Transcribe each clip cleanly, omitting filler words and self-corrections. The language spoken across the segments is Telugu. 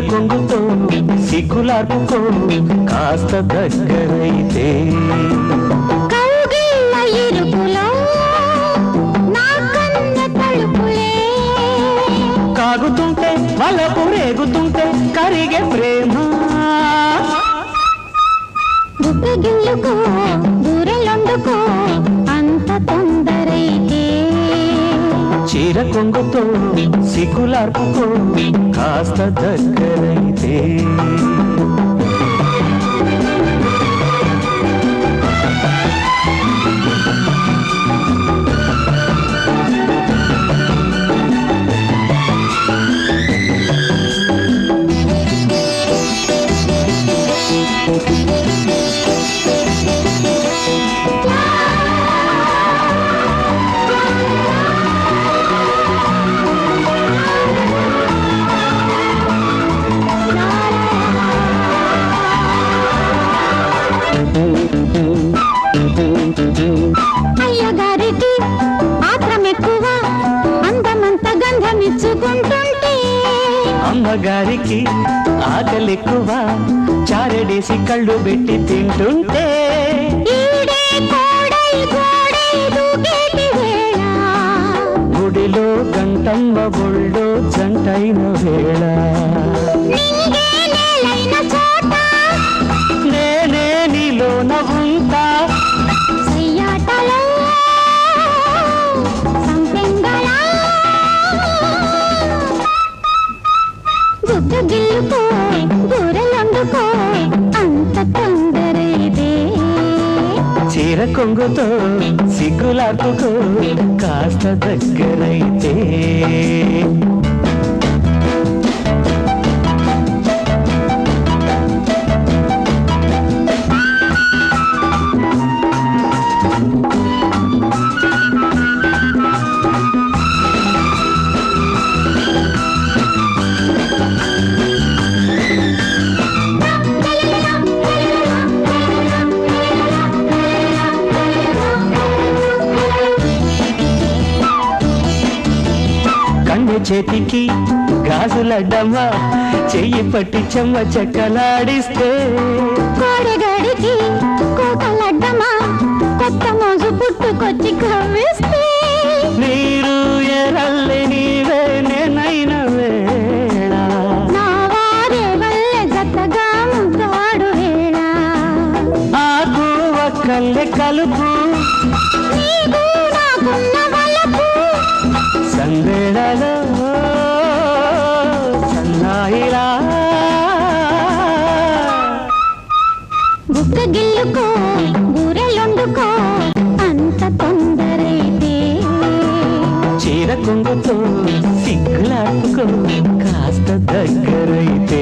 కొంగుతో సిగ్గులార్పుకో కాస్త దగ్గరైతే కౌగిళ్ళ ఇరుకులో నా కన్న తలుపులే కాగుతుంటే వలపు రేగుతుంటే కరిగే ప్రేమ బుగ్గగిల్లుకో బూరెలొండుకో అంత తొందరైతే చీర కొంగుతో సిగ్గులార్పుకో కాస్త దగ్గరైతే అయ్యగారికి ఆత్రం ఎక్కువ అందమంత గంధమిచ్చుకుంటుంటే అమ్మగారికి ఆకలెక్కువ చారడేసి కళ్ళు పెట్టి తింటుంటే ఈడే కోడై గోడై దూకేటి వేళ గుడిలో గంటమ్మ ఒళ్ళో జంటైన వేళ నింగే నేలైన చోట నేనే నీలోన ఉంటా సయ్యాటలో సంపెంగళ బుగ్గగిల్లుకో బూరెలొండుకో అంత తొందరైతే చీర కొంగుతో సిగ్గులార్పుకో కాస్త దగ్గరైతే కన్ను చేతికి గాజులడ్డమ్మ చెయ్యి పట్టి చెమ్మ చెక్కలాడిస్తే కోడెగాడికి కోకలడ్డమా కొత్త మోజు పుట్టుకొచ్చి కవ్విస్తే నీరు ఎరల్లే నీవే నేనైన వేళ నా వారే వల్లే జతగా ముద్దాడు వేళ ఆకు ఒక్కల్లే కలుపు నీకు నాకున్న వలపు సందేళలో సన్నాయిలా బుగ్గగిల్లుకో బూరెలొండుకో అంత తొందరైతే చీర కొంగుతో సిగ్గులాడుకో కాస్త దగ్గరైతే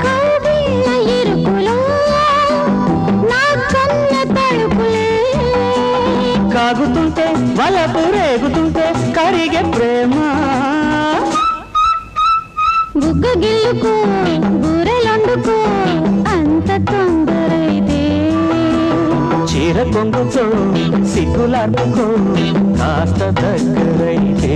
కౌగిళ్ళ ఇరుకులో నా కన్న తలుపులే కాగుతుంటే వలపు రేగుతుంటే కరిగే ప్రేమ బుగ్గగిల్లుకో బూరెలొండుకో అంత తొందరైతే చీర కొంగుతో సిగ్గులాడుకో కాస్త దగ్గరైతే